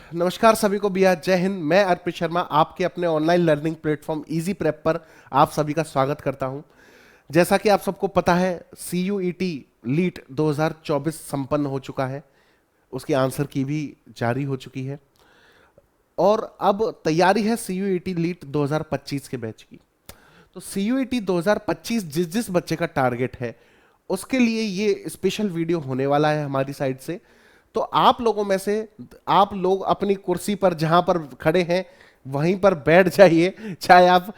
नमस्कार सभी को भैया, जय हिंद। मैं अर्पित शर्मा आपके अपने online learning platform easy prep पर आप सभी का स्वागत करता हूं। जैसा कि आप सबको पता है, सी यू ई टी लीट 2024 संपन्न हो चुका है। उसकी आंसर की भी जारी हो चुकी है और अब तैयारी है सी यू ई टी लीट 2025 के बैच की। तो सी यू ई टी 2025 जिस जिस बच्चे का टारगेट है उसके लिए ये स्पेशल वीडियो होने वाला है हमारी साइड से। तो आप लोगों में से आप लोग अपनी कुर्सी पर जहां पर खड़े हैं वहीं पर बैठ जाइए, चाहे आप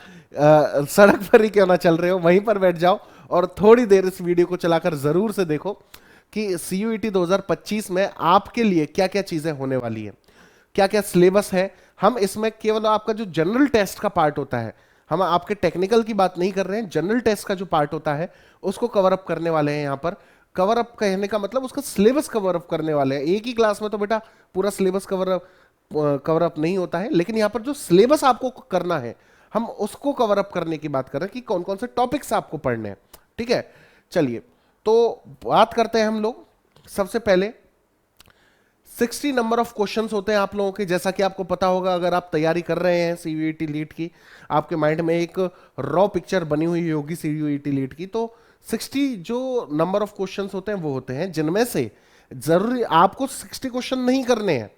सड़क पर ही क्यों ना चल रहे हो, वहीं पर बैठ जाओ और थोड़ी देर इस वीडियो को चलाकर जरूर से देखो कि सी यू ई टी 2025 में आपके लिए क्या क्या चीजें होने वाली है, क्या क्या सिलेबस है। हम इसमें केवल आपका जो जनरल टेस्ट का पार्ट होता है, हम आपके टेक्निकल की बात नहीं कर रहे हैं, जनरल टेस्ट का जो पार्ट होता है उसको कवर अप करने वाले हैं। यहाँ पर कवर अप कहने का मतलब उसका सिलेबस कवर अप करने वाले हैं। एक ही क्लास में तो बेटा पूरा सिलेबस कवर अप नहीं होता है, लेकिन यहाँ पर जो सिलेबस आपको करना है हम उसको कवर अप करने की बात कर रहे हैं कि कौन कौन से टॉपिक्स आपको पढ़ने हैं। ठीक है, चलिए तो बात करते हैं हम लोग। सबसे पहले 60 नंबर ऑफ क्वेश्चंस होते हैं आप लोगों के। जैसा कि आपको पता होगा, अगर आप तैयारी कर रहे हैं सीयूईटी लीट की, आपके माइंड में एक रॉ पिक्चर बनी हुई होगी सीयूईटी लीट की। तो 60 जो नंबर ऑफ क्वेश्चंस होते हैं वो होते हैं, जिनमें से जरूरी आपको 60 क्वेश्चन नहीं करने हैं।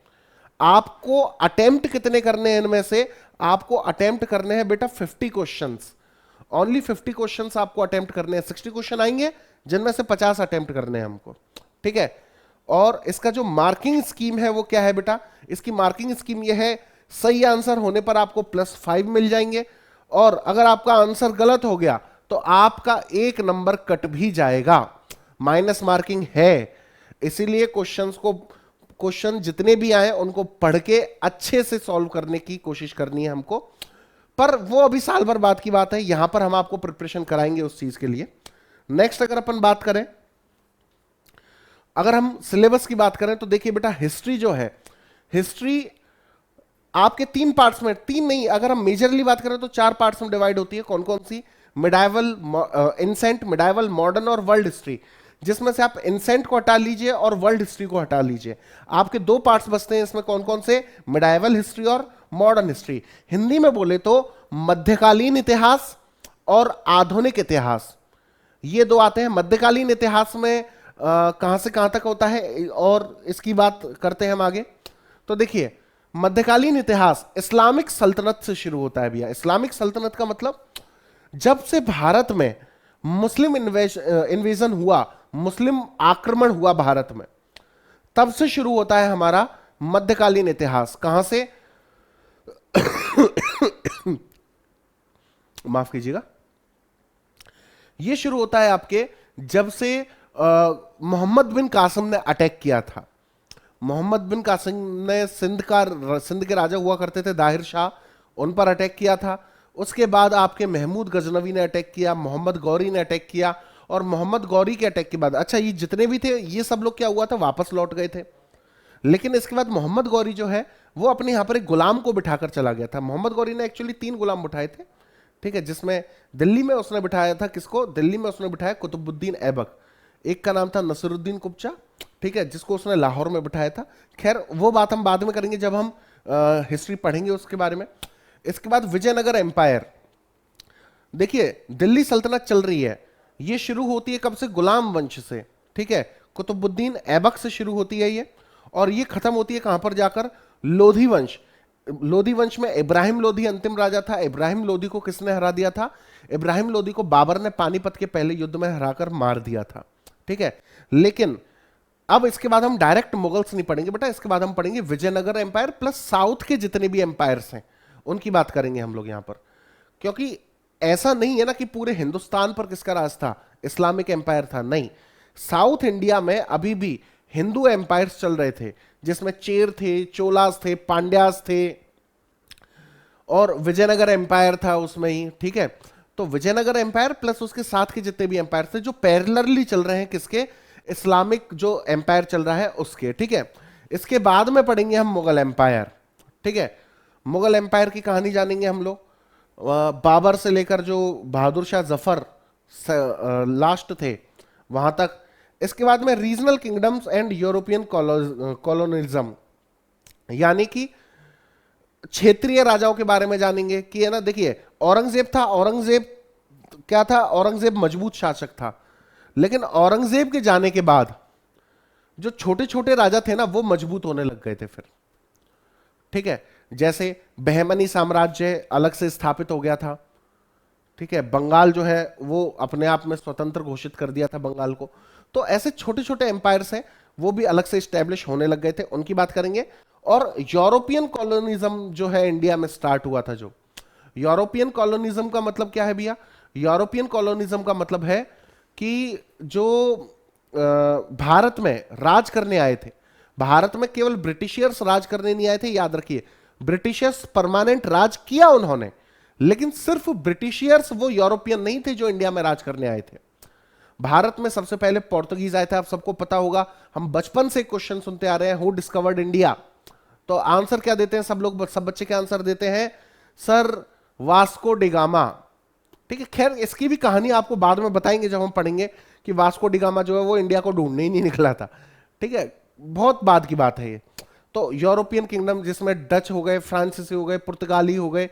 आपको अटेम्प्ट कितने करने हैं? इनमें से आपको अटेम्प्ट करने हैं बेटा 50 क्वेश्चंस। ओनली 50 क्वेश्चंस आपको अटेम्प्ट करने हैं। 60 क्वेश्चन आएंगे जिनमें से 50 अटेम्प्ट करने हैं हमको। ठीक है, और इसका जो मार्किंग स्कीम है वो क्या है बेटा? इसकी मार्किंग स्कीम ये है, सही आंसर होने पर आपको +5 मिल जाएंगे और अगर आपका आंसर गलत हो गया तो आपका 1 नंबर कट भी जाएगा। माइनस मार्किंग है, इसीलिए क्वेश्चन जितने भी आए उनको पढ़ के अच्छे से सॉल्व करने की कोशिश करनी है हमको। पर वो अभी साल भर बाद की बात है, यहां पर हम आपको प्रिपरेशन कराएंगे उस चीज के लिए। नेक्स्ट अगर अपन बात करें, अगर हम सिलेबस की बात करें तो देखिए बेटा, हिस्ट्री जो है, हिस्ट्री आपके 3 पार्ट्स में, 3 नहीं, अगर हम मेजरली बात करें तो 4 पार्ट्स में डिवाइड होती है। कौन कौन सी? मिडाइवल, इंसेंट, मिडाइवल, मॉडर्न और वर्ल्ड हिस्ट्री। जिसमें से आप इंसेंट को हटा लीजिए और वर्ल्ड हिस्ट्री को हटा लीजिए, आपके 2 पार्ट्स बचते हैं इसमें। कौन कौन से? मिडाइवल हिस्ट्री और मॉडर्न हिस्ट्री। हिंदी में बोले तो मध्यकालीन इतिहास और आधुनिक इतिहास, ये 2 आते हैं। मध्यकालीन इतिहास में कहां से कहां तक होता है और इसकी बात करते हैं हम आगे। तो देखिए, मध्यकालीन इतिहास इस्लामिक सल्तनत से शुरू होता है भैया। इस्लामिक सल्तनत का मतलब जब से भारत में मुस्लिम इन्वेजन हुआ, मुस्लिम आक्रमण हुआ भारत में, तब से शुरू होता है हमारा मध्यकालीन इतिहास। कहां से? माफ कीजिएगा, यह शुरू होता है आपके जब से मोहम्मद बिन कासिम ने अटैक किया था। मोहम्मद बिन कासिम ने सिंध के राजा हुआ करते थे दाहिर शाह, उन पर अटैक किया था। उसके बाद आपके महमूद गजनवी ने अटैक किया, मोहम्मद गौरी ने अटैक किया, और मोहम्मद गौरी के अटैक के बाद, अच्छा ये जितने भी थे ये सब लोग क्या हुआ था, वापस लौट गए थे। लेकिन इसके बाद मोहम्मद गौरी जो है वो अपने यहां पर एक गुलाम को बिठाकर चला गया था। मोहम्मद गौरी ने एक्चुअली 3 गुलाम बिठाए थे। ठीक है, जिसमें दिल्ली में उसने बिठाया था किसको? दिल्ली में उसने बिठाया कुतुबुद्दीन ऐबक। एक का नाम था नसरुद्दीन कुब्जा, ठीक है, जिसको उसने लाहौर में बिठाया था। खैर वो बात हम बाद में करेंगे जब हम हिस्ट्री पढ़ेंगे उसके बारे में। इसके बाद विजयनगर एम्पायर। देखिए, दिल्ली सल्तनत चल रही है, ये शुरू होती है कब से? गुलाम वंश से। ठीक है, कुतुबुद्दीन ऐबक से शुरू होती है ये, और ये खत्म होती है कहां पर जाकर? लोधी वंश। लोधी वंश में इब्राहिम लोधी अंतिम राजा था। इब्राहिम लोधी को किसने हरा दिया था? इब्राहिम लोधी को बाबर ने पानीपत के पहले युद्ध में हराकर मार दिया था। ठीक है, लेकिन अब इसके बाद हम डायरेक्ट मुगल्स नहीं पढ़ेंगे बेटा, इसके बाद हम पढ़ेंगे विजयनगर एम्पायर प्लस साउथ के जितने भी एम्पायर्स हैं उनकी बात करेंगे हम लोग यहां पर। क्योंकि ऐसा नहीं है ना कि पूरे हिंदुस्तान पर किसका राज था, इस्लामिक एम्पायर था, नहीं। साउथ इंडिया में अभी भी हिंदू एम्पायर्स चल रहे थे, जिसमें चेर थे, चोलास थे, पांड्यास थे, और विजयनगर एम्पायर था उसमें ही। ठीक है, तो विजयनगर एम्पायर प्लस उसके साथ के जितने भी एम्पायर थे जो पैरेलली चल रहे हैं, किसके? इस्लामिक जो एम्पायर चल रहा है उसके। ठीक है, इसके बाद में पढ़ेंगे हम मुगल एम्पायर। ठीक है, मुगल एम्पायर की कहानी जानेंगे हम लोग, बाबर से लेकर जो बहादुर शाह जफर लास्ट थे वहां तक। इसके बाद में regional kingdoms and European colonialism, यानी कि क्षेत्रीय राजाओं के बारे में जानेंगे कि है ना, देखिए औरंगजेब था, औरंगजेब क्या था, औरंगजेब मजबूत शासक था, लेकिन औरंगजेब के जाने के बाद जो छोटे छोटे राजा थे ना वो मजबूत होने लग गए थे फिर। ठीक है, जैसे बहमनी साम्राज्य अलग से स्थापित हो गया था। ठीक है, बंगाल जो है वो अपने आप में स्वतंत्र घोषित कर दिया था बंगाल को। तो ऐसे छोटे छोटे एम्पायर्स हैं वो भी अलग से स्टैब्लिश होने लग गए थे, उनकी बात करेंगे। और यूरोपियन कॉलोनिज्म जो है इंडिया में स्टार्ट हुआ था, जो यूरोपियन कॉलोनिज्म का मतलब क्या है भैया, यूरोपियन कॉलोनिज्म का मतलब है कि जो भारत में राज करने आए थे, भारत में केवल ब्रिटिशियर्स राज करने नहीं आए थे, याद रखिए ब्रिटिशर्स परमानेंट राज किया उन्होंने, लेकिन सिर्फ ब्रिटिशियर्स वो यूरोपियन नहीं थे जो इंडिया में राज करने आए थे। भारत में सबसे पहले पोर्तुगीज आए थे, आप सबको पता होगा, हम बचपन से क्वेश्चन सुनते आ रहे हैं, हु डिस्कवर्ड इंडिया। तो आंसर क्या देते हैं सब लोग, सब बच्चे क्या आंसर देते हैं, सर वास्को डिगामा। ठीक है, खैर इसकी भी कहानी आपको बाद में बताएंगे जब हम पढ़ेंगे कि वास्को डिगामा जो है वो इंडिया को ढूंढने ही नहीं निकला था। ठीक है, बहुत बाद की बात है ये। तो यूरोपियन किंगडम जिसमें डच हो गए, फ्रांसीसी हो गए, पुर्तगाली हो गए,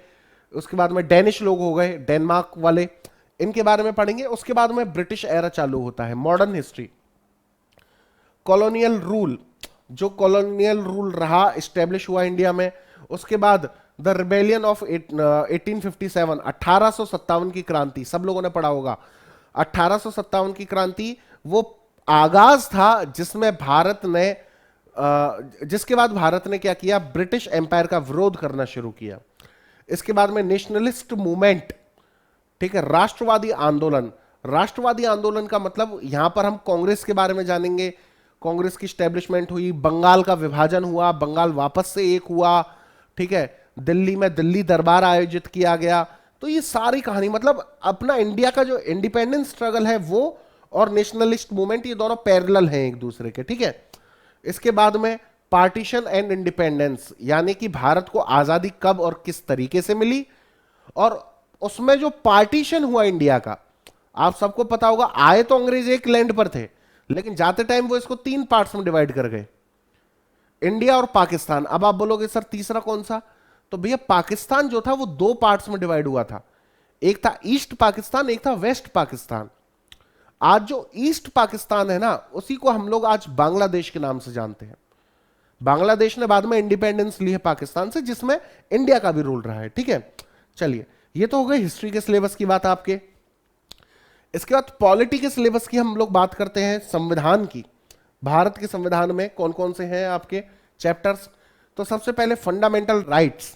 उसके बाद में डेनिश लोग हो गए, डेनमार्क वाले, इनके बारे में पढ़ेंगे। उसके बाद में ब्रिटिश एरा चालू होता है, मॉडर्न हिस्ट्री। कॉलोनियल रूल, जो कॉलोनियल रूल रहा, स्टैब्लिश हुआ इंडिया में। उसके बाद द रिबेलियन ऑफ 1857, 1857 की क्रांति, सब लोगों ने पढ़ा होगा 1857 की क्रांति। वो आगाज था जिसमें भारत ने जिसके बाद भारत ने क्या किया, ब्रिटिश एम्पायर का विरोध करना शुरू किया। इसके बाद में नेशनलिस्ट मूवमेंट, ठीक है, राष्ट्रवादी आंदोलन। राष्ट्रवादी आंदोलन का मतलब यहां पर हम कांग्रेस के बारे में जानेंगे, कांग्रेस की स्टैब्लिशमेंट हुई, बंगाल का विभाजन हुआ, बंगाल वापस से एक हुआ। ठीक है, दिल्ली में दिल्ली दरबार आयोजित किया गया। तो ये सारी कहानी, मतलब अपना इंडिया का जो इंडिपेंडेंस स्ट्रगल है वो और नेशनलिस्ट मूवमेंट, ये दोनों पैरेलल हैं एक दूसरे के। ठीक है, इसके बाद में पार्टीशन एंड इंडिपेंडेंस, यानी कि भारत को आजादी कब और किस तरीके से मिली, और उसमें जो पार्टीशन हुआ इंडिया का, आप सबको पता होगा, आए तो अंग्रेज एक लैंड पर थे, लेकिन जाते टाइम वो इसको 3 पार्ट्स में डिवाइड कर गए, इंडिया और पाकिस्तान। अब आप बोलोगे सर तीसरा कौन सा, तो भैया पाकिस्तान जो था वो 2 पार्ट्स में डिवाइड हुआ था, एक था ईस्ट पाकिस्तान, एक था वेस्ट पाकिस्तान। आज जो ईस्ट पाकिस्तान है ना, उसी को हम लोग आज बांग्लादेश के नाम से जानते हैं। बांग्लादेश ने बाद में इंडिपेंडेंस ली है पाकिस्तान से, जिसमें इंडिया का भी रोल रहा है। ठीक है, चलिए ये तो हो गई हिस्ट्री के सिलेबस की बात आपके। इसके बाद पॉलिटी के सिलेबस की हम लोग बात करते हैं, संविधान की। भारत के संविधान में कौन कौन से हैं आपके चैप्टर्स। तो सबसे पहले फंडामेंटल राइट्स।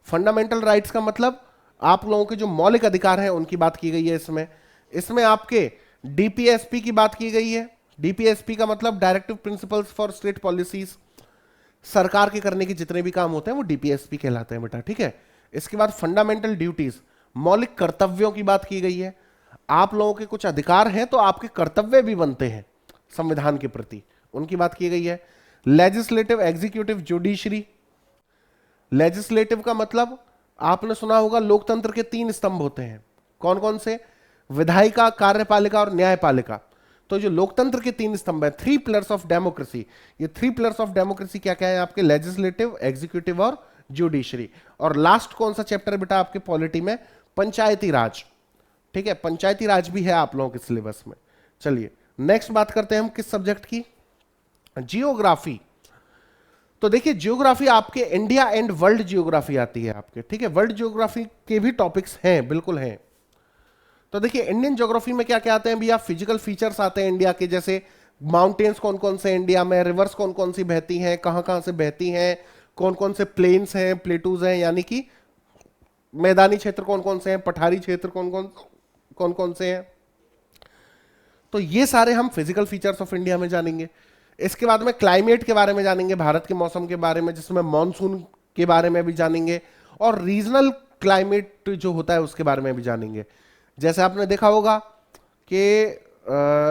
फंडामेंटल राइट्स का मतलब आप लोगों के जो मौलिक अधिकार हैं उनकी बात की गई है इसमें। इसमें आपके डीपीएसपी की बात की गई है। डीपीएसपी का मतलब directive principles for state policies, सरकार के करने के जितने भी काम होते हैं वो डीपीएसपी कहलाते हैं बेटा। ठीक है, इसके बाद फंडामेंटल ड्यूटीज, मौलिक कर्तव्यों की बात की गई है। आप लोगों के कुछ अधिकार हैं तो आपके कर्तव्य भी बनते हैं संविधान के प्रति, उनकी बात की गई है। Legislative, executive, judiciary. लेजिस्लेटिव का मतलब आपने सुना होगा लोकतंत्र के 3 स्तंभ होते हैं, कौन कौन से, विधायिका, कार्यपालिका और न्यायपालिका। तो जो लोकतंत्र के 3 स्तंभ है, 3 पिलर्स ऑफ डेमोक्रेसी, ये 3 पिलर्स ऑफ डेमोक्रेसी क्या क्या है आपके, लेजिस्लेटिव, एग्जीक्यूटिव और जुडिशरी। और लास्ट कौन सा चैप्टर बेटा आपके पॉलिटी में, पंचायती राज। ठीक है, पंचायती राज भी है आप लोगों के सिलेबस में। चलिए नेक्स्ट बात करते हैं हम किस सब्जेक्ट की, जियोग्राफी। तो देखिए जियोग्राफी आपके इंडिया एंड वर्ल्ड जियोग्राफी आती है आपके। ठीक है, वर्ल्ड जियोग्राफी के भी टॉपिक्स हैं, बिल्कुल हैं। तो देखिए इंडियन ज्योग्राफी में क्या क्या आते हैं भैया, फिजिकल फीचर्स आते हैं इंडिया के, जैसे माउंटेन्स कौन कौन से इंडिया में, रिवर्स कौन कौन सी बहती हैं, कहां कहां से बहती हैं, कौन कौन से प्लेन्स हैं, प्लेटूज हैं, यानी कि मैदानी क्षेत्र कौन कौन से हैं, पठारी क्षेत्र कौन कौन से हैं। तो ये सारे हम फिजिकल फीचर्स ऑफ इंडिया में जानेंगे। इसके बाद में क्लाइमेट के बारे में जानेंगे, भारत के मौसम के बारे में, जिसमें मानसून के बारे में भी जानेंगे, और रीजनल क्लाइमेट जो होता है उसके बारे में भी जानेंगे। जैसे आपने देखा होगा कि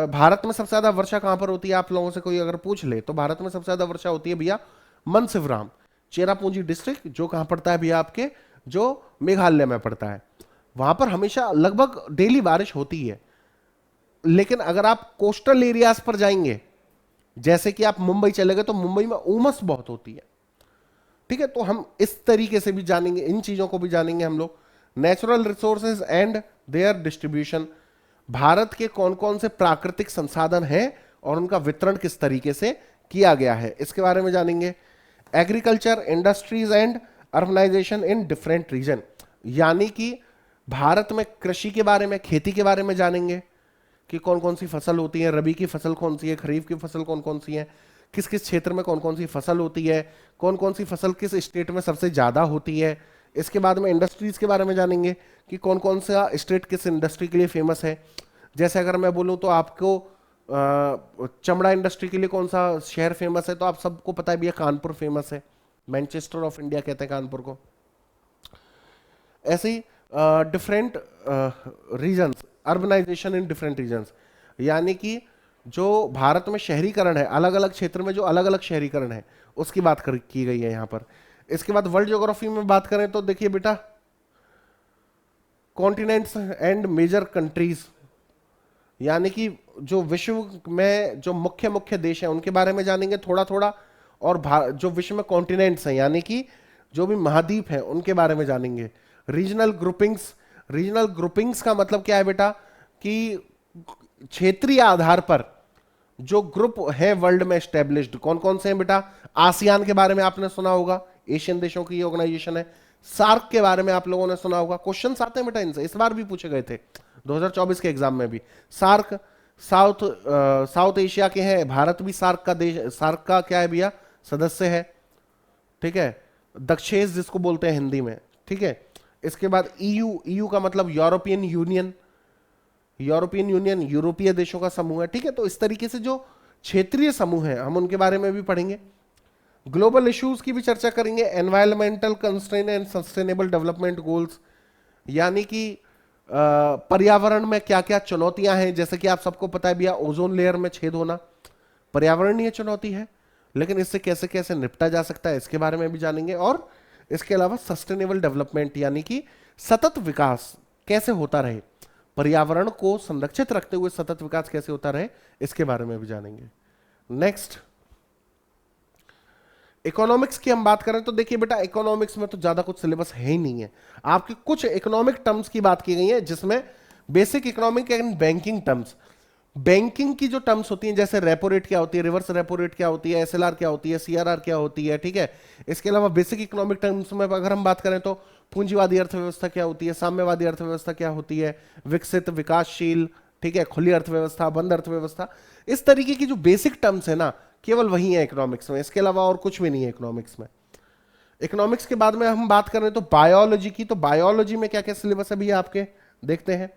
भारत में सबसे ज्यादा वर्षा कहां पर होती है, आप लोगों से कोई अगर पूछ ले तो भारत में सबसे ज्यादा वर्षा होती है भैया मनसिवराम, चेरापूंजी डिस्ट्रिक्ट, जो कहां पड़ता है भैया आपके, जो मेघालय में पड़ता है। वहां पर हमेशा लगभग डेली बारिश होती है। लेकिन अगर आप कोस्टल एरियाज पर जाएंगे, जैसे कि आप मुंबई चले गए, तो मुंबई में उमस बहुत होती है। ठीक है, तो हम इस तरीके से भी जानेंगे, इन चीजों को भी जानेंगे हम लोग। Natural resources and there distribution, Bharat के कौन कौन से प्राकृतिक संसाधन हैं और उनका वितरण किस तरीके से किया गया है, इसके बारे में जानेंगे। Agriculture, industries and urbanisation in different region, यानी कि भारत में कृषि के बारे में, खेती के बारे में जानेंगे कि कौन कौन सी फसल होती है, रबी की फसल कौन सी है, खरीफ की फसल कौन कौन सी है, किस किस क्षेत्र में कौन कौन सी फसल होती है, कौन कौन सी फसल किस स्टेट में सबसे ज्यादा होती है। इसके बाद में इंडस्ट्रीज के बारे में जानेंगे कि कौन कौन सा स्टेट किस इंडस्ट्री के लिए फेमस है। जैसे अगर मैं बोलूं तो आपको चमड़ा इंडस्ट्री के लिए कौन सा शहर फेमस है, तो आप सबको पता है भैया कानपुर फेमस है, मैनचेस्टर ऑफ इंडिया कहते हैं कानपुर को। ऐसे ही different regions, urbanisation in different regions, यानी कि जो भारत में शहरीकरण है, अलग अलग क्षेत्र में जो अलग अलग शहरीकरण है उसकी बात की गई है यहाँ पर। इसके बाद वर्ल्ड ज्योग्राफी में बात करें तो देखिए बेटा, कॉन्टिनेंट्स एंड मेजर कंट्रीज, यानी कि जो विश्व में जो मुख्य मुख्य देश हैं उनके बारे में जानेंगे थोड़ा थोड़ा, और जो विश्व में कॉन्टिनेंट्स हैं यानी कि जो भी महाद्वीप हैं उनके बारे में जानेंगे। रीजनल ग्रुपिंग्स, रीजनल ग्रुपिंग्स का मतलब क्या है बेटा, कि क्षेत्रीय आधार पर जो ग्रुप है वर्ल्ड में एस्टेब्लिश्ड, कौन कौन से हैं बेटा। आसियान के बारे में आपने सुना होगा, एशियन देशों की ऑर्गेनाइजेशन है। सार्क के बारे में आप लोगों ने सुना होगा, क्वेश्चंस आते हैं बेटा इनसे, इस बार भी पूछे गए थे 2024 के एग्जाम में भी। सार्क साउथ एशिया के हैं, भारत भी सार्क का देश, सार्क का क्या है भैया, सदस्य है, ठीक है, दक्षेश जिसको बोलते हैं हिंदी में, ठीक है। इसके बाद ईयू, ईयू का मतलब यूरोपियन यूनियन, यूरोपियन यूनियन यूरोपीय देशों का समूह है, ठीक है। तो इस तरीके से जो क्षेत्रीय समूह है हम उनके बारे में भी पढ़ेंगे। ग्लोबल इश्यूज की भी चर्चा करेंगे, environmental constraint and sustainable development goals, यानी कि पर्यावरण में क्या क्या चुनौतियां हैं। जैसे कि आप सबको पता है भैया, ओजोन लेयर में छेद होना पर्यावरणीय चुनौती है, लेकिन इससे कैसे कैसे निपटा जा सकता है इसके बारे में भी जानेंगे। और इसके अलावा सस्टेनेबल डेवलपमेंट, यानी कि सतत विकास कैसे होता रहे, पर्यावरण को संरक्षित रखते हुए सतत विकास कैसे होता रहे, इसके बारे में भी जानेंगे। नेक्स्ट, इकोनॉमिक्स की हम बात करें तो देखिए बेटा, इकोनॉमिक्स में तो ज्यादा कुछ सिलेबस है ही नहीं है, आपके कुछ इकोनॉमिक टर्म्स की बात की गई है, जिसमें basic economic and banking terms, banking की जो टर्म्स होती हैं, जैसे रेपो रेट क्या होती है, रिवर्स रेपो रेट क्या होती है, एसएलआर क्या होती है, सीआरआर क्या होती है, ठीक है। इसके अलावा बेसिक इकोनॉमिक टर्म्स में अगर हम बात करें तो पूंजीवादी अर्थव्यवस्था क्या होती है, साम्यवादी अर्थव्यवस्था क्या होती है, विकसित, विकासशील, ठीक है, खुली अर्थव्यवस्था, बंद अर्थव्यवस्था, इस तरीके की जो बेसिक टर्म्स है ना, केवल वही है इकोनॉमिक्स में, इसके अलावा और कुछ भी नहीं है इकोनॉमिक्स में। इकोनॉमिक्स के बाद में हम बात करें तो बायोलॉजी की, तो बायोलॉजी में क्या क्या सिलेबस है भैया आपके, देखते हैं।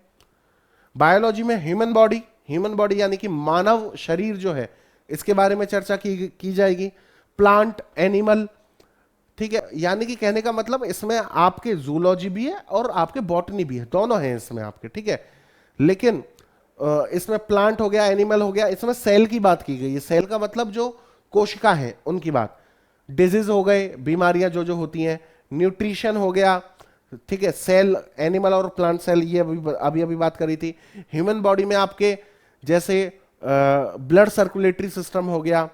बायोलॉजी में ह्यूमन बॉडी, ह्यूमन बॉडी यानी कि मानव शरीर जो है, इसके बारे में चर्चा की जाएगी। प्लांट, एनिमल, ठीक है, यानी कि कहने का मतलब इसमें आपके जूलॉजी भी है और आपके बॉटनी भी है, दोनों हैं इसमें आपके, ठीक है। लेकिन इसमें प्लांट हो गया, एनिमल हो गया, इसमें सेल की बात की गई है। सेल का मतलब जो कोशिका है उनकी बात, डिजीज हो गए, बीमारियां जो जो होती हैं, न्यूट्रिशन हो गया, ठीक है, सेल, एनिमल और प्लांट सेल, ये अभी अभी बात करी थी। ह्यूमन बॉडी में आपके जैसे ब्लड सर्कुलेटरी सिस्टम हो गया,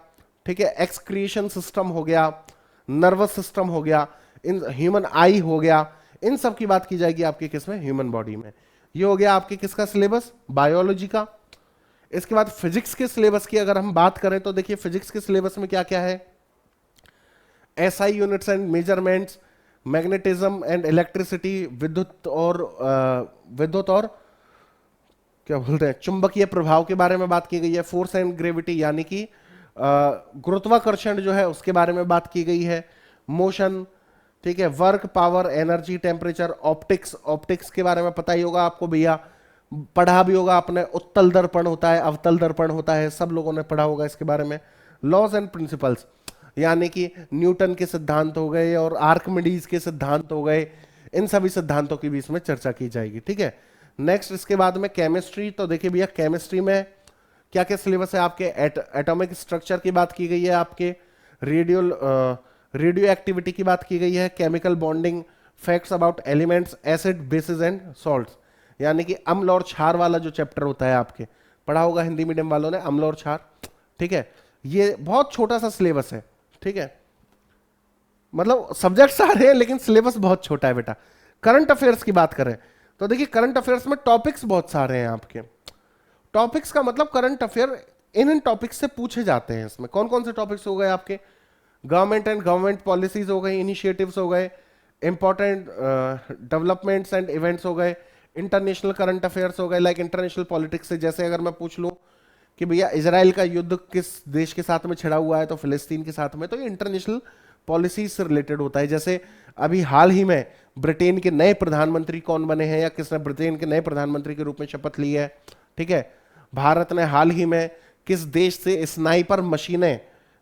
ठीक है, एक्सक्रिएशन सिस्टम हो गया, नर्वस सिस्टम हो गया, इन ह्यूमन आई हो गया, इन सब की बात की जाएगी आपके किसमें, ह्यूमन बॉडी में। ये हो गया आपके किसका सिलेबस, बायोलॉजी का। इसके बाद फिजिक्स के सिलेबस की अगर हम बात करें तो देखिए फिजिक्स के सिलेबस में क्या क्या है, SI units and measurements, magnetism and electricity, विद्युत और क्या बोलते हैं, चुंबकीय प्रभाव के बारे में बात की गई है। फोर्स एंड ग्रेविटी, यानी कि गुरुत्वाकर्षण जो है उसके बारे में बात की गई है। मोशन, ठीक है, work, power, energy, temperature, optics, optics के बारे में पता ही होगा आपको भैया, पढ़ा भी होगा आपने, उत्तल दर्पण होता है, अवतल दर्पण होता है, सब लोगों ने पढ़ा होगा इसके बारे में। लॉज एंड प्रिंसिपल्स, यानी कि न्यूटन के सिद्धांत हो गए और आर्किमिडीज के सिद्धांत हो गए, इन सभी सिद्धांतों की भी इसमें चर्चा की जाएगी, ठीक है। नेक्स्ट, इसके बाद में केमिस्ट्री, तो देखिए भैया केमिस्ट्री में क्या क्या सिलेबस है आपके, एटॉमिक स्ट्रक्चर की बात की गई है आपके, रेडियो एक्टिविटी की बात की गई है, chemical bonding, facts about elements, acid, basis and salts, यानी कि अम्ल और क्षार वाला जो चैप्टर होता है आपके, पढ़ा होगा हिंदी मीडियम वालों ने, अम्ल और क्षार, ठीक है। ये बहुत छोटा सा सिलेबस है, ठीक है, मतलब सब्जेक्ट सारे हैं लेकिन सिलेबस बहुत छोटा है बेटा। करंट अफेयर्स की बात करें तो देखिए करंट अफेयर्स में टॉपिक्स बहुत सारे हैं आपके। टॉपिक्स का मतलब करंट अफेयर इन इन टॉपिक्स से पूछे जाते हैं। इसमें कौन कौन से टॉपिक्स हो गए आपके? गवर्नमेंट एंड गवर्नमेंट पॉलिसीज हो गई, इनिशिएटिव्स हो गए, इंपॉर्टेंट डेवलपमेंट्स एंड इवेंट्स हो गए, इंटरनेशनल करंट अफेयर्स हो गए लाइक इंटरनेशनल पॉलिटिक्स से। जैसे अगर मैं पूछ लूं कि भैया इसराइल का युद्ध किस देश के साथ में छिड़ा हुआ है, तो फिलिस्तीन के साथ में, तो ये इंटरनेशनल पॉलिसी से रिलेटेड होता है। जैसे अभी हाल ही में ब्रिटेन के नए प्रधानमंत्री कौन बने हैं या किसने ब्रिटेन के नए प्रधानमंत्री के रूप में शपथ ली है, ठीक है। भारत ने हाल ही में किस देश से स्नाइपर मशीनें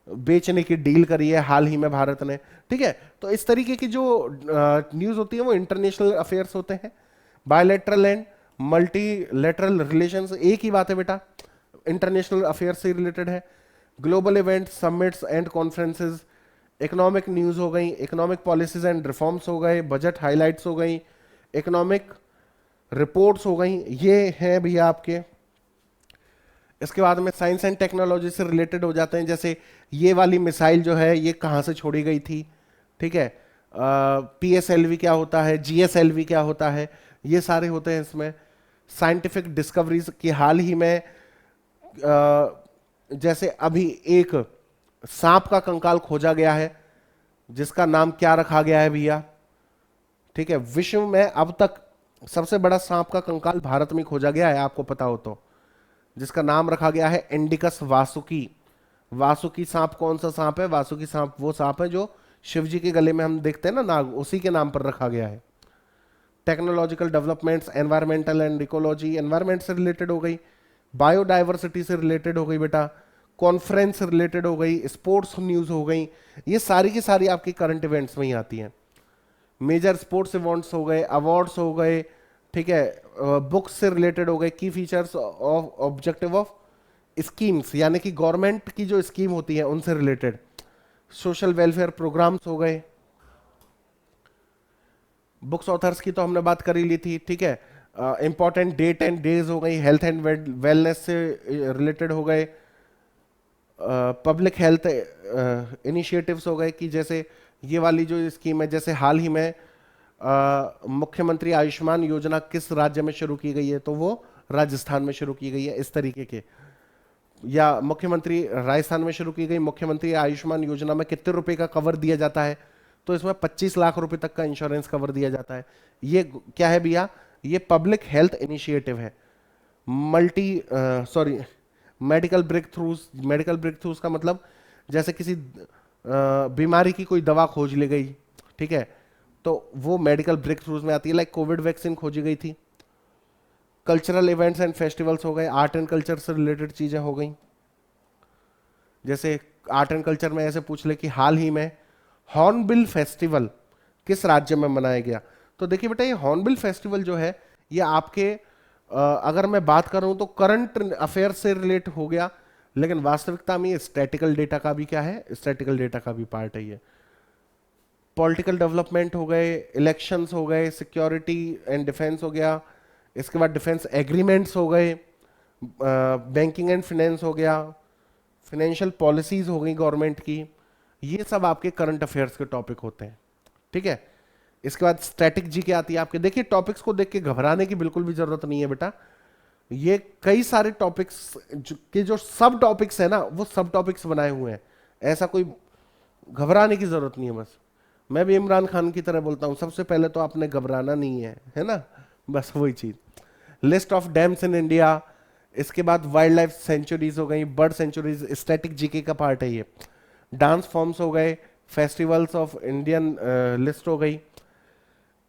बेचने की डील करी है हाल ही में भारत ने, ठीक है। तो इस तरीके की जो न्यूज होती है वो इंटरनेशनल अफेयर्स होते हैं। बायलैटरल एंड मल्टीलैटरल रिलेशंस एक ही बात है बेटा, इंटरनेशनल अफेयर्स से रिलेटेड है। Global event, summits and conferences, economic news हो गई, इकोनॉमिक पॉलिसीज एंड रिफॉर्म्स हो गए, बजट हाइलाइट्स हो गई, इकोनॉमिक रिपोर्ट्स हो गई, ये हैं भैया आपके। इसके बाद में साइंस एंड टेक्नोलॉजी से रिलेटेड हो जाते हैं। जैसे ये वाली मिसाइल जो है ये कहाँ से छोड़ी गई थी, ठीक है। PSLV क्या होता है, GSLV क्या होता है, ये सारे होते हैं इसमें। साइंटिफिक डिस्कवरीज की हाल ही में जैसे अभी एक सांप का कंकाल खोजा गया है जिसका नाम क्या रखा गया है भैया, ठीक है। विश्व में अब तक सबसे बड़ा सांप का कंकाल भारत में खोजा गया है, आपको पता हो तो, जिसका नाम रखा गया है इंडिकस वासुकी। वासुकी सांप कौन सा सांप है? वासुकी सांप वो सांप है जो शिव जी के गले में हम देखते हैं ना नाग, उसी के नाम पर रखा गया है। Technological developments, environmental and ecology, environment से रिलेटेड हो गई। बायोडाइवर्सिटी से रिलेटेड हो गई बेटा। कॉन्फ्रेंस से रिलेटेड हो गई, स्पोर्ट्स न्यूज हो गई, ये सारी की सारी आपकी करंट इवेंट्स में ही आती हैं। मेजर स्पोर्ट्स इवेंट्स हो गए, अवार्ड्स हो गए, ठीक है। बुक्स से रिलेटेड हो गए, की features of objective of schemes, यानी कि गवर्नमेंट की जो स्कीम होती है उनसे रिलेटेड। सोशल वेलफेयर प्रोग्राम्स हो गए। बुक्स ऑथर्स की तो हमने बात कर ही ली थी, ठीक है। इंपॉर्टेंट डेट एंड डेज हो गई, हेल्थ एंड वेलनेस से रिलेटेड हो गए। पब्लिक हेल्थ इनिशिएटिव्स हो गए कि जैसे ये वाली जो स्कीम है, जैसे हाल ही में मुख्यमंत्री आयुष्मान योजना किस राज्य में शुरू की गई है, तो वो राजस्थान में शुरू की गई है, इस तरीके के। या मुख्यमंत्री राजस्थान में शुरू की गई मुख्यमंत्री आयुष्मान योजना में कितने रुपए का कवर दिया जाता है, तो इसमें 25 लाख रुपए तक का इंश्योरेंस कवर दिया जाता है। ये क्या है भैया? ये पब्लिक हेल्थ इनिशिएटिव है। Medical breakthroughs. Medical breakthroughs का मतलब जैसे किसी बीमारी की कोई दवा खोज ली गई, ठीक है, तो वो मेडिकल ब्रेक थ्रूज में आती है। लाइक कोविड वैक्सीन खोजी गई थी। कल्चरल इवेंट्स एंड फेस्टिवल्स हो गए, आर्ट एंड कल्चर से रिलेटेड चीजें हो गई। जैसे आर्ट एंड कल्चर में ऐसे पूछ ले कि हाल ही में हॉर्नबिल फेस्टिवल किस राज्य में मनाया गया, तो देखिए बेटा ये हॉर्नबिल फेस्टिवल जो है ये आपके अगर मैं बात करूं तो करंट अफेयर से रिलेट हो गया, लेकिन वास्तविकता में ये स्टैटिकल डेटा का भी क्या है, स्टैटिकल डेटा का भी पार्ट है ये। पॉलिटिकल डेवलपमेंट हो गए, इलेक्शंस हो गए, सिक्योरिटी एंड डिफेंस हो गया, इसके बाद डिफेंस एग्रीमेंट्स हो गए, बैंकिंग एंड फाइनेंस हो गया, फाइनेंशियल पॉलिसीज हो गई गवर्नमेंट की। ये सब आपके करंट अफेयर्स के टॉपिक होते हैं, ठीक है। इसके बाद स्टैटिक जी के आती है आपके। देखिए टॉपिक्स को देख के घबराने की बिल्कुल भी जरूरत नहीं है बेटा, ये कई सारे टॉपिक्स के जो सब टॉपिक्स है ना वो सब टॉपिक्स बनाए हुए हैं, ऐसा कोई घबराने की जरूरत नहीं है। बस मैं भी इमरान खान की तरह बोलता हूं, सबसे पहले तो आपने घबराना नहीं है ना, बस वही चीज। List of dams in India, इसके बाद वाइल्ड लाइफ सेंचुरीज हो गई, बर्ड सेंचुरीज, स्टैटिक जीके का पार्ट है ये। डांस फॉर्म्स हो गए, फेस्टिवल्स ऑफ इंडियन लिस्ट हो गई,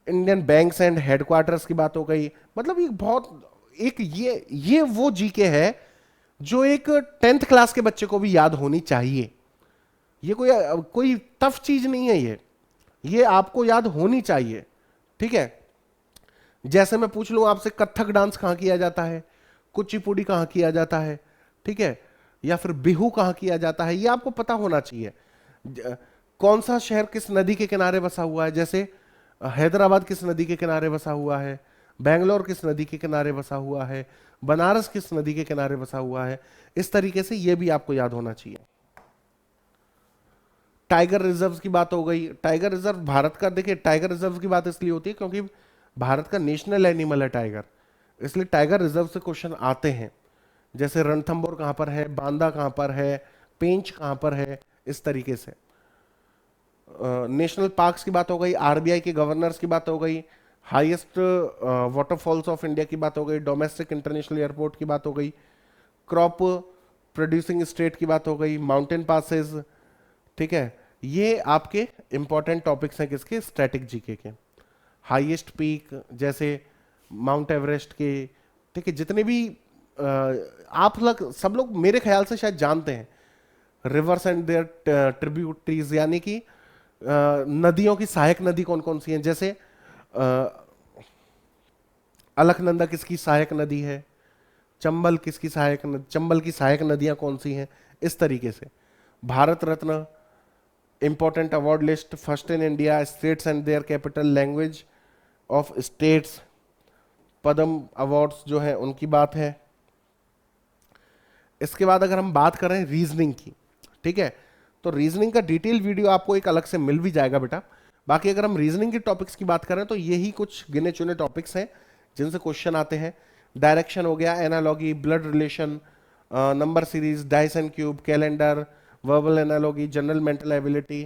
इंडियन बैंक्स एंड हेडक्वार्टर्स की बात हो गई। मतलब ये बहुत एक ये वो जीके है जो एक 10th क्लास के बच्चे को भी याद होनी चाहिए। ये कोई टफ चीज नहीं है, ये आपको याद होनी चाहिए, ठीक है। जैसे मैं पूछ लूं आपसे कथक डांस कहां किया जाता है, कुचिपुड़ी कहां किया जाता है, ठीक है, या फिर बिहू कहां किया जाता है, ये आपको पता होना चाहिए। कौन सा शहर किस नदी के किनारे बसा हुआ है, जैसे हैदराबाद किस नदी के किनारे बसा हुआ है, बेंगलोर किस नदी के किनारे बसा हुआ है, बनारस किस नदी के किनारे बसा हुआ है, इस तरीके से ये भी आपको याद होना चाहिए। टाइगर रिजर्व की बात हो गई। टाइगर रिजर्व भारत का, देखिए टाइगर रिजर्व की बात इसलिए होती है क्योंकि भारत का नेशनल एनिमल है टाइगर, इसलिए टाइगर रिजर्व से क्वेश्चन आते हैं। जैसे रणथंभौर कहाँ पर है, बांदा कहाँ पर है, पेंच कहाँ पर है, इस तरीके से। नेशनल पार्क्स की बात हो गई, आरबीआई के गवर्नर्स की बात हो गई, हाईएस्ट वाटरफॉल्स ऑफ इंडिया की बात हो गई, डोमेस्टिक इंटरनेशनल एयरपोर्ट की बात हो गई, क्रॉप प्रोड्यूसिंग स्टेट की बात हो गई, माउंटेन पासेस। ठीक है, ये आपके इंपॉर्टेंट टॉपिक्स हैं किसके, स्टैटिक जीके के। हाईएस्ट पीक जैसे माउंट एवरेस्ट के, ठीक है, जितने भी आप लोग सब लोग मेरे ख्याल से शायद जानते हैं, रिवर्स एंड देयर ट्रिब्यूटरीज, यानी कि नदियों की सहायक नदी कौन कौन सी हैं। जैसे अलकनंदा किसकी सहायक नदी है, चंबल किसकी सहायक नदी, चंबल की सहायक नदियां कौन सी हैं, इस तरीके से। Bharat Ratna, important award list, first in India, states and their capital, language of states, Padma awards जो है उनकी बात है। इसके बाद अगर हम बात करें रीजनिंग की, ठीक है, तो रीजनिंग का डिटेल वीडियो आपको एक अलग से मिल भी जाएगा बेटा। बाकी अगर हम रीजनिंग के टॉपिक्स की बात करें तो यही कुछ गिने चुने टॉपिक्स हैं जिनसे क्वेश्चन आते हैं। डायरेक्शन हो गया, analogy, blood relation, number series, dice and cube, calendar, verbal analogy, general mental ability,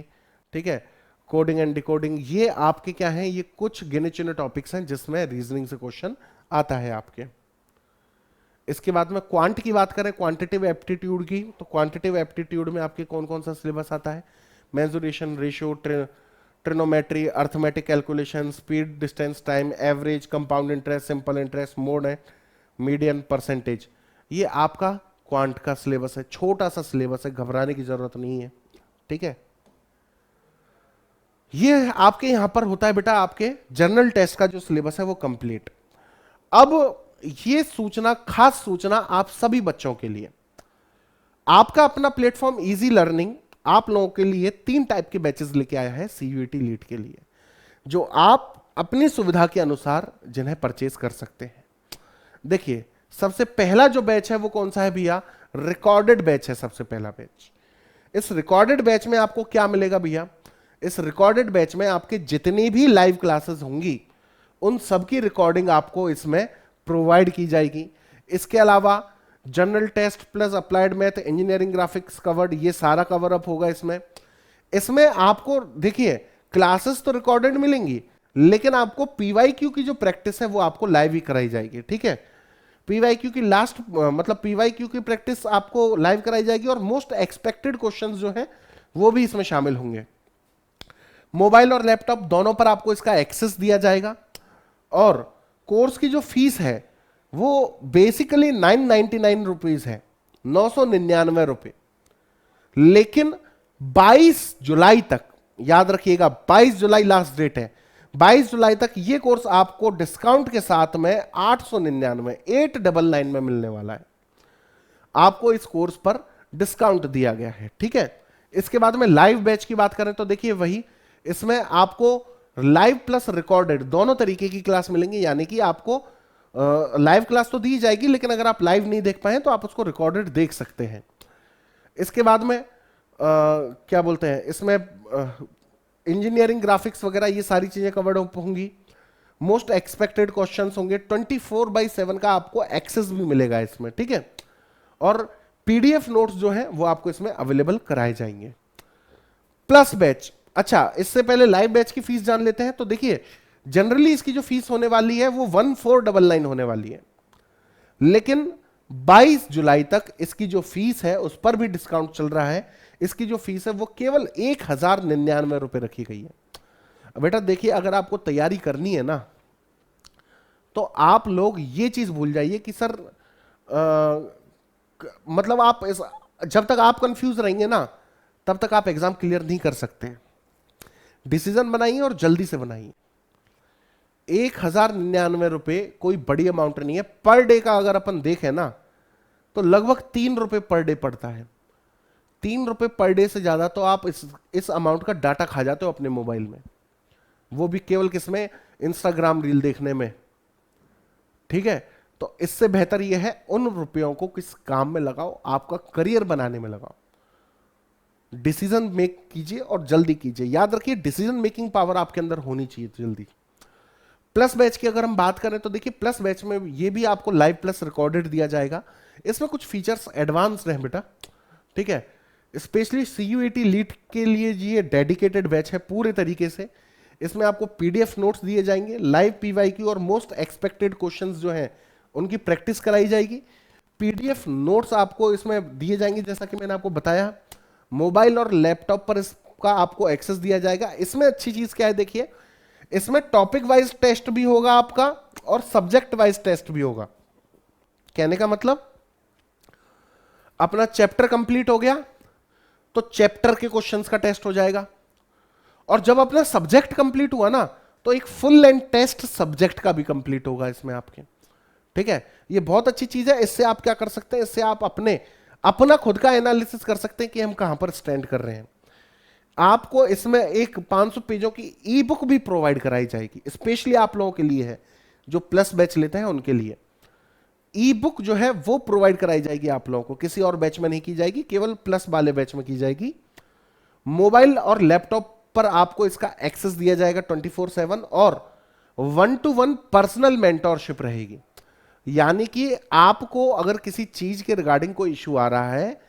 ठीक है, कोडिंग एंड डिकोडिंग, ये आपके क्या हैं, ये कुछ गिने चुने टॉपिक्स हैं जिसमें रीजनिंग से क्वेश्चन आता है आपके। इसके बाद में क्वांट की बात करें, क्वांटिटिव एप्टीट्यूड की, तो क्वांटिटिव एप्टीट्यूड में आपके कौन कौन सा सिलेबस आता है, mensuration, ratio, trigonometry, arithmetic calculation, speed, distance, time, average, compound interest, simple interest, mode है, मीडियन, परसेंटेज। ये आपका क्वांट का सिलेबस है, छोटा सा सिलेबस है, घबराने की जरूरत नहीं है, ठीक है। ये आपके यहां पर होता है बेटा आपके जनरल टेस्ट का जो सिलेबस है वो कंप्लीट। अब ये सूचना, खास सूचना आप सभी बच्चों के लिए, आपका अपना प्लेटफॉर्म इजी लर्निंग आप लोगों के लिए 3 टाइप के बैचेस लेके आया है सीयूईटी लीड के लिए, जो आप अपनी सुविधा के अनुसार जिन्हें परचेज कर सकते हैं। देखिए सबसे पहला जो बैच है वो कौन सा है भैया, रिकॉर्डेड बैच है सबसे पहला बैच। इस रिकॉर्डेड बैच में आपको क्या मिलेगा भैया, इस रिकॉर्डेड बैच में आपके जितनी भी लाइव क्लासेस होंगी उन सब की रिकॉर्डिंग आपको इसमें प्रोवाइड की जाएगी। इसके अलावा general test plus applied math, engineering graphics covered, ये सारा कवर अप होगा इसमें। इसमें आपको देखिए क्लासेस तो रिकॉर्डेड मिलेंगी, लेकिन आपको पीवाईक्यू की जो प्रैक्टिस है वो आपको लाइव ही कराई जाएगी, ठीक है। पीवाईक्यू की लास्ट मतलब पीवाईक्यू की प्रैक्टिस आपको लाइव कराई जाएगी, और मोस्ट एक्सपेक्टेड क्वेश्चंस जो है वो भी इसमें शामिल होंगे। मोबाइल और लैपटॉप दोनों पर आपको इसका एक्सेस दिया जाएगा, और कोर्स की जो फीस है वो बेसिकली 999 रुपीज है, 999 रुपए। लेकिन 22 जुलाई तक, याद रखिएगा 22 जुलाई लास्ट डेट है, 22 जुलाई तक ये कोर्स आपको डिस्काउंट के साथ में 899, 899 में मिलने वाला है। आपको इस कोर्स पर डिस्काउंट दिया गया है, ठीक है। इसके बाद में लाइव बैच की बात करें तो देखिए वही, इसमें आपको लाइव प्लस रिकॉर्डेड दोनों तरीके की क्लास मिलेंगी, यानी कि आपको लाइव क्लास तो दी जाएगी, लेकिन अगर आप लाइव नहीं देख पाए तो आप उसको रिकॉर्डेड देख सकते हैं। इसके बाद में क्या बोलते हैं, इसमें इंजीनियरिंग ग्राफिक्स वगैरह ये सारी चीजें कवर्ड होंगी। मोस्ट एक्सपेक्टेड क्वेश्चंस होंगे, 24/7 का आपको एक्सेस भी मिलेगा इसमें, ठीक है। और पीडीएफ नोट्स जो है वो आपको इसमें अवेलेबल कराए जाएंगे। प्लस बैच, अच्छा इससे पहले लाइव बैच की फीस जान लेते हैं। तो देखिए जनरली इसकी जो फीस होने वाली है वो 1499 होने वाली है, लेकिन 22 जुलाई तक इसकी जो फीस है उस पर भी डिस्काउंट चल रहा है। इसकी जो फीस है वो केवल 1099 रुपए रखी गई है। बेटा देखिए अगर आपको तैयारी करनी है ना, तो आप लोग ये चीज भूल जाइए कि सर मतलब आप जब तक आप कंफ्यूज रहेंगे ना तब तक आप एग्जाम क्लियर नहीं कर सकते। डिसीजन बनाइए और जल्दी से बनाइए। 1099 रुपए कोई बड़ी अमाउंट नहीं है। पर डे का अगर अपन देखें ना तो लगभग 3 रुपए पर डे पड़ता है। 3 रुपए पर डे से ज्यादा तो आप इस अमाउंट का डाटा खा जाते हो अपने मोबाइल में, वो भी केवल किसमें, इंस्टाग्राम रील देखने में, ठीक है। तो इससे बेहतर यह है उन रुपयों को किस काम में लगाओ, आपका करियर बनाने में लगाओ। डिसीजन मेक कीजिए और जल्दी कीजिए। याद रखिए डिसीजन मेकिंग पावर आपके अंदर होनी चाहिए जल्दी। प्लस बैच की अगर हम बात करें तो देखिए प्लस बैच में ये भी आपको लाइव प्लस रिकॉर्डेड दिया जाएगा। इसमें कुछ फीचर्स एडवांस्ड हैं बेटा, ठीक है। स्पेशली सीयूईटी लीट के लिए ये डेडिकेटेड बैच है पूरे तरीके से। इसमें आपको पीडीएफ नोट्स दिए जाएंगे, लाइव पीवाईक्यू और मोस्ट एक्सपेक्टेड क्वेश्चंस जो हैं उनकी प्रैक्टिस कराई जाएगी। पीडीएफ नोट्स आपको इसमें दिए जाएंगे, जैसा कि मैंने आपको बताया। मोबाइल और लैपटॉप पर इसका आपको एक्सेस दिया जाएगा। इसमें अच्छी चीज क्या है देखिए, इसमें टॉपिक वाइज टेस्ट भी होगा आपका और सब्जेक्ट वाइज टेस्ट भी होगा। कहने का मतलब अपना चैप्टर कंप्लीट हो गया तो चैप्टर के क्वेश्चंस का टेस्ट हो जाएगा, और जब अपना सब्जेक्ट कंप्लीट हुआ ना तो एक फुल लेंथ टेस्ट सब्जेक्ट का भी कंप्लीट होगा इसमें आपके, ठीक है। ये बहुत अच्छी चीज है। इससे आप क्या कर सकते हैं, इससे आप अपना खुद का एनालिसिस कर सकते हैं कि हम कहां पर स्टैंड कर रहे हैं। आपको इसमें एक 500 पेजों की ई बुक भी प्रोवाइड कराई जाएगी, स्पेशली आप लोगों के लिए है जो प्लस बैच लेते हैं उनके लिए। ई बुक जो है वो प्रोवाइड कराई जाएगी आप लोगों को, किसी और बैच में नहीं की जाएगी, केवल प्लस वाले बैच में की जाएगी। मोबाइल और लैपटॉप पर आपको इसका एक्सेस दिया जाएगा 24/7, और 1-to-1 पर्सनल मेंटोरशिप रहेगी। यानी कि आपको अगर किसी चीज के रिगार्डिंग कोई इश्यू आ रहा है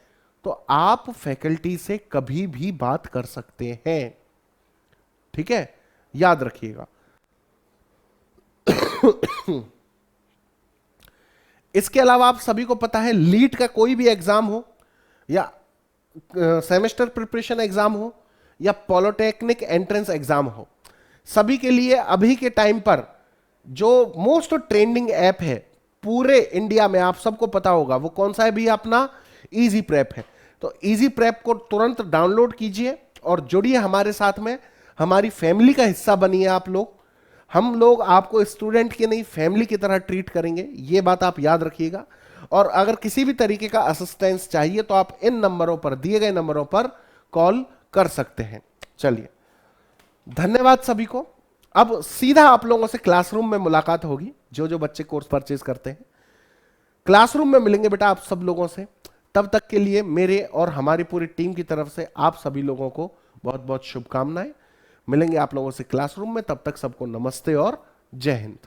तो आप फैकल्टी से कभी भी बात कर सकते हैं, ठीक है, याद रखिएगा। इसके अलावा आप सभी को पता है लीट का कोई भी एग्जाम हो, या सेमेस्टर प्रिपरेशन एग्जाम हो, या पॉलिटेक्निक एंट्रेंस एग्जाम हो, सभी के लिए अभी के टाइम पर जो मोस्ट ट्रेंडिंग ऐप है पूरे इंडिया में, आप सबको पता होगा वो कौन सा है भी, अपना इजी प्रेप है। तो इजी प्रेप को तुरंत डाउनलोड कीजिए और जुड़िए हमारे साथ में, हमारी फैमिली का हिस्सा बनिए आप लोग। हम लोग आपको स्टूडेंट की नहीं फैमिली की तरह ट्रीट करेंगे, ये बात आप याद रखिएगा। और अगर किसी भी तरीके का असिस्टेंस चाहिए तो आप इन नंबरों पर, दिए गए नंबरों पर कॉल कर सकते हैं। चलिए, धन्यवाद सभी को। अब सीधा आप लोगों से क्लासरूम में मुलाकात होगी, जो जो बच्चे कोर्स परचेज करते हैं क्लासरूम में मिलेंगे बेटा आप सब लोगों से। तब तक के लिए मेरे और हमारी पूरी टीम की तरफ से आप सभी लोगों को बहुत बहुत शुभकामनाएं। मिलेंगे आप लोगों से क्लासरूम में, तब तक सबको नमस्ते और जय हिंद।